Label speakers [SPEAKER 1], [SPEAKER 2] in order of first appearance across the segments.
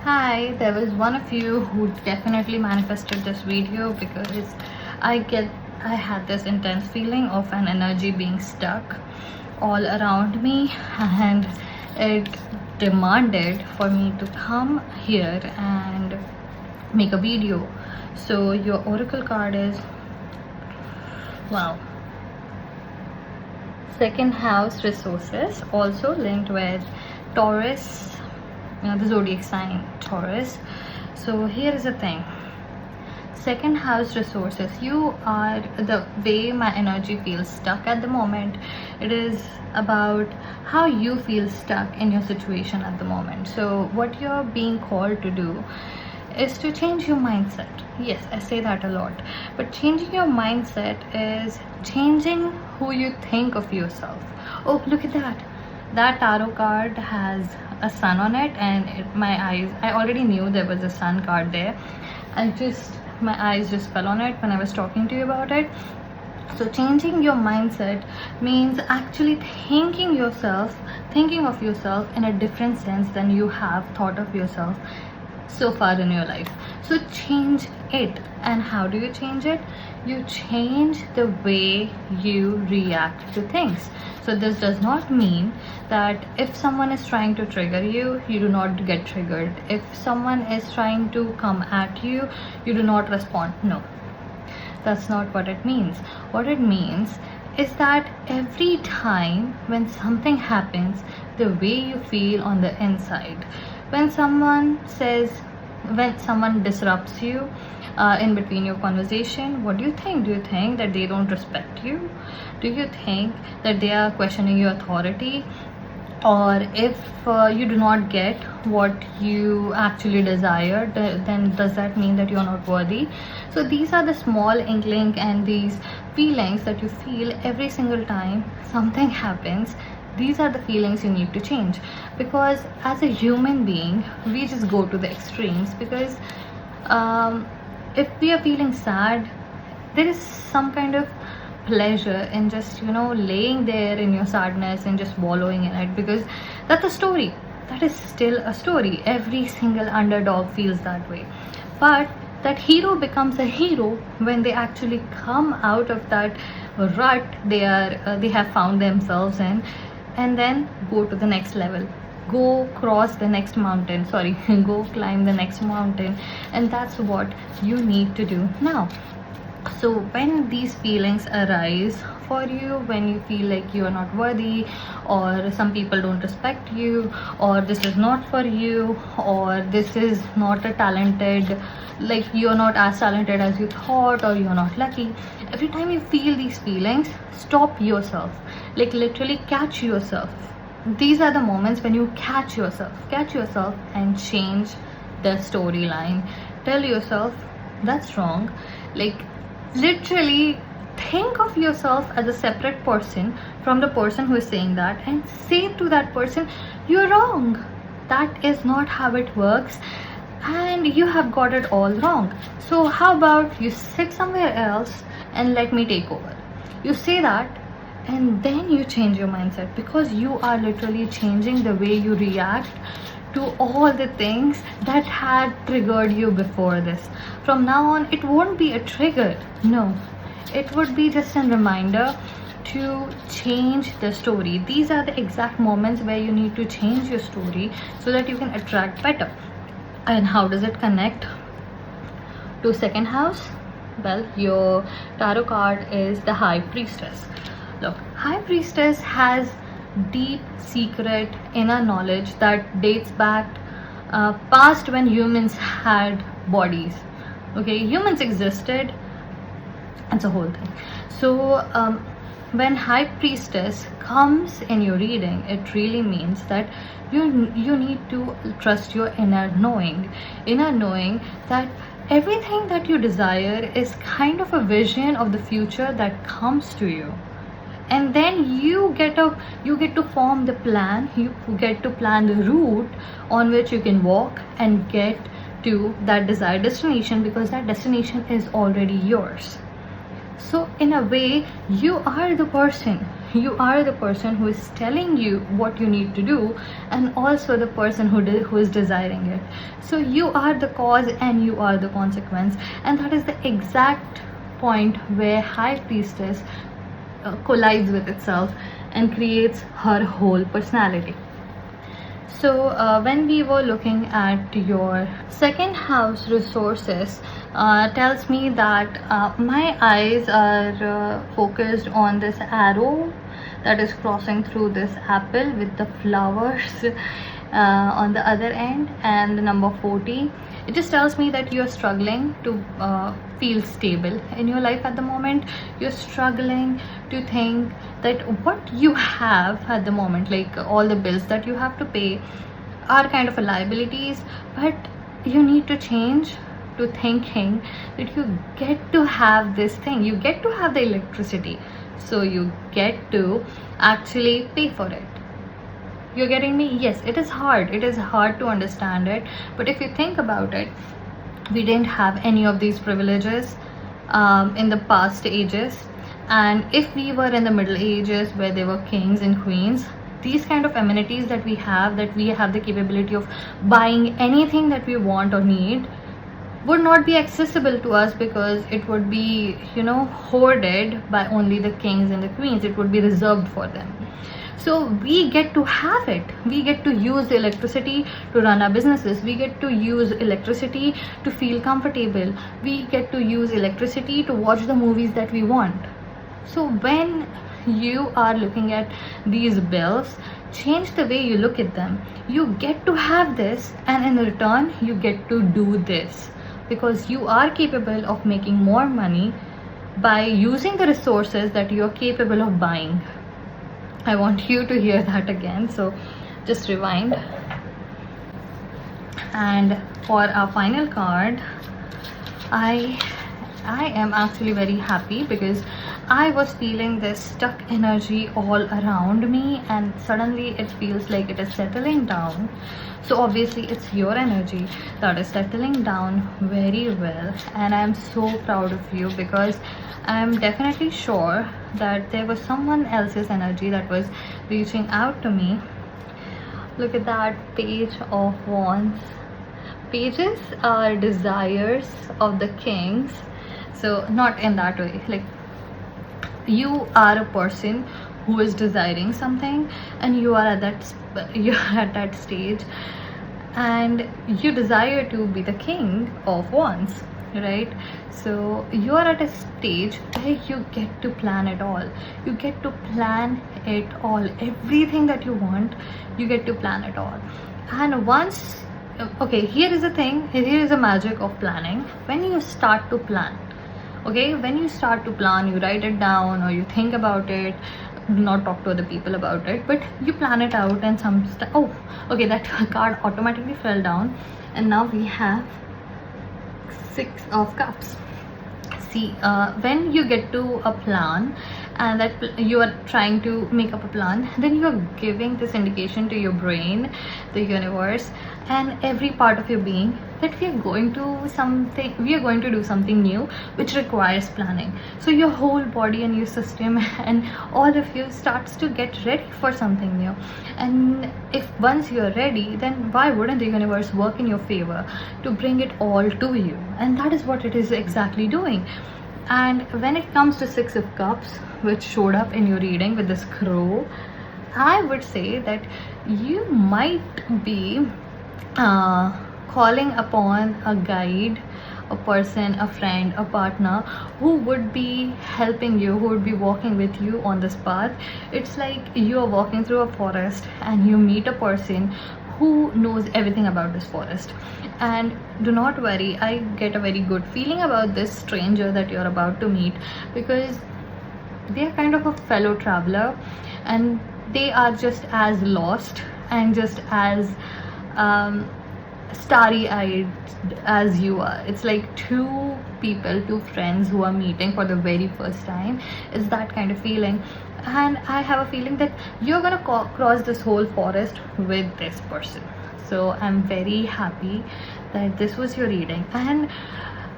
[SPEAKER 1] Hi, there was one of you who definitely manifested this video because I had this intense feeling of an energy being stuck all around me, and it demanded for me to come here and make a video. So your oracle card is, wow, second house resources, also linked with Taurus, the zodiac sign Taurus. So here is the thing, second house resources, you are, the way my energy feels stuck at the moment, it is about how you feel stuck in your situation at the moment. So what you're being called to do is to change your mindset. Yes, I say that a lot, but changing your mindset is changing who you think of yourself. Oh, look at that tarot card has a sun on it, and I already knew there was a sun card there. My eyes just fell on it when I was talking to you about it. So changing your mindset means actually thinking of yourself in a different sense than you have thought of yourself so far in your life. So change it. And how do you change it? You change the way you react to things. So this does not mean that if someone is trying to trigger you, you do not get triggered. If someone is trying to come at you, you do not respond. No, that's not what it means. What it means is that every time when something happens, the way you feel on the inside, when someone disrupts you in between your conversation, what do you think? Do you think that they don't respect you? Do you think that they are questioning your authority? Or if you do not get what you actually desire, then does that mean that you're not worthy? So these are the small inkling and these feelings that you feel every single time something happens. These are the feelings you need to change, because as a human being we just go to the extremes. Because if we are feeling sad, there is some kind of pleasure in just laying there in your sadness and just wallowing in it, because that's a story. That is still a story. Every single underdog feels that way. But that hero becomes a hero when they actually come out of that rut they have found themselves in, and then go to the next level, go cross the next mountain, sorry, go climb the next mountain. And that's what you need to do now. So when these feelings arise for you, when you feel like you are not worthy, or some people don't respect you, or this is not for you, or this is not a talented, like you're not as talented as you thought, or you're not lucky, every time you feel these feelings, stop yourself, like literally catch yourself. These are the moments when you catch yourself and change the storyline. Tell yourself that's wrong. Like literally think of yourself as a separate person from the person who is saying that, and say to that person, you're wrong, that is not how it works, and you have got it all wrong. So how about you sit somewhere else and let me take over? You say that, and then you change your mindset, because you are literally changing the way you react to all the things that had triggered you before this. From now on, it won't be a trigger. No, it would be just a reminder to change the story. These are the exact moments where you need to change your story so that you can attract better. And how does it connect to second house? Well, your tarot card is the High Priestess. Look, High Priestess has deep secret inner knowledge that dates back past when humans had bodies. Okay, humans existed. It's a whole thing. So when High Priestess comes in your reading, it really means that you need to trust your inner knowing that everything that you desire is kind of a vision of the future that comes to you. And then you get to form the plan, you get to plan the route on which you can walk and get to that desired destination, because that destination is already yours. So in a way, you are the person. You are the person who is telling you what you need to do, and also the person who is desiring it. So you are the cause and you are the consequence, and that is the exact point where High Priestess collides with itself and creates her whole personality. So when we were looking at your second house resources, tells me that my eyes are focused on this arrow that is crossing through this apple with the flowers on the other end, and the number 40. It just tells me that you're struggling to feel stable in your life at the moment. You're struggling to think that what you have at the moment, like all the bills that you have to pay, are kind of a liabilities, but you need to change to thinking that you get to have this thing, you get to have the electricity, so you get to actually pay for it. You're getting me? Yes, it is hard. It is hard to understand it. But if you think about it, we didn't have any of these privileges in the past ages. And if we were in the Middle Ages where there were kings and queens, these kind of amenities that we have the capability of buying anything that we want or need, would not be accessible to us, because it would be, hoarded by only the kings and the queens. It would be reserved for them. So we get to have it. We get to use the electricity to run our businesses. We get to use electricity to feel comfortable. We get to use electricity to watch the movies that we want. So when you are looking at these bills, change the way you look at them. You get to have this, and in return you get to do this, because you are capable of making more money by using the resources that you are capable of buying. I want you to hear that again, so just rewind. And for our final card, I am actually very happy, because I was feeling this stuck energy all around me, and suddenly it feels like it is settling down. So obviously it's your energy that is settling down very well, and I'm so proud of you, because I'm definitely sure that there was someone else's energy that was reaching out to me. Look at that Page of Wands. Pages are desires of the kings. So not in that way, like you are a person who is desiring something, and you are at that stage, and you desire to be the king of wands, right? So you are at a stage where you get to plan it all. You get to plan it all. Everything that you want, you get to plan it all. And once, okay, here is the thing, here is the magic of planning. When you start to plan, okay, when you start to plan, you write it down or you think about it. Do not talk to other people about it, but you plan it out, and oh, okay, that card automatically fell down, and now we have 6 of cups. See, when you get to a plan, and that you are trying to make up a plan, then you are giving this indication to your brain, the universe, and every part of your being, that we are going to do something new which requires planning. So your whole body and your system and all of you starts to get ready for something new. And if once you're ready, then why wouldn't the universe work in your favor to bring it all to you? And that is what it is exactly doing. And when it comes to 6 of cups, which showed up in your reading with this crow, I would say that you might be calling upon a guide, a person, a friend, a partner who would be helping you, who would be walking with you on this path. It's like you are walking through a forest and you meet a person who knows everything about this forest. And do not worry, I get a very good feeling about this stranger that you're about to meet, because they are kind of a fellow traveler, and they are just as lost and just as starry-eyed as you are. It's like two friends who are meeting for the very first time. It's that kind of feeling. And I have a feeling that you're gonna cross this whole forest with this person. So I'm very happy that this was your reading. And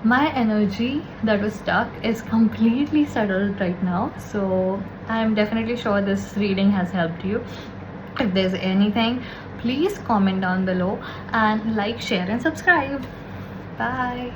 [SPEAKER 1] my energy that was stuck is completely settled right now. So I'm definitely sure this reading has helped you. If there's anything, please comment down below and like, share and subscribe. Bye.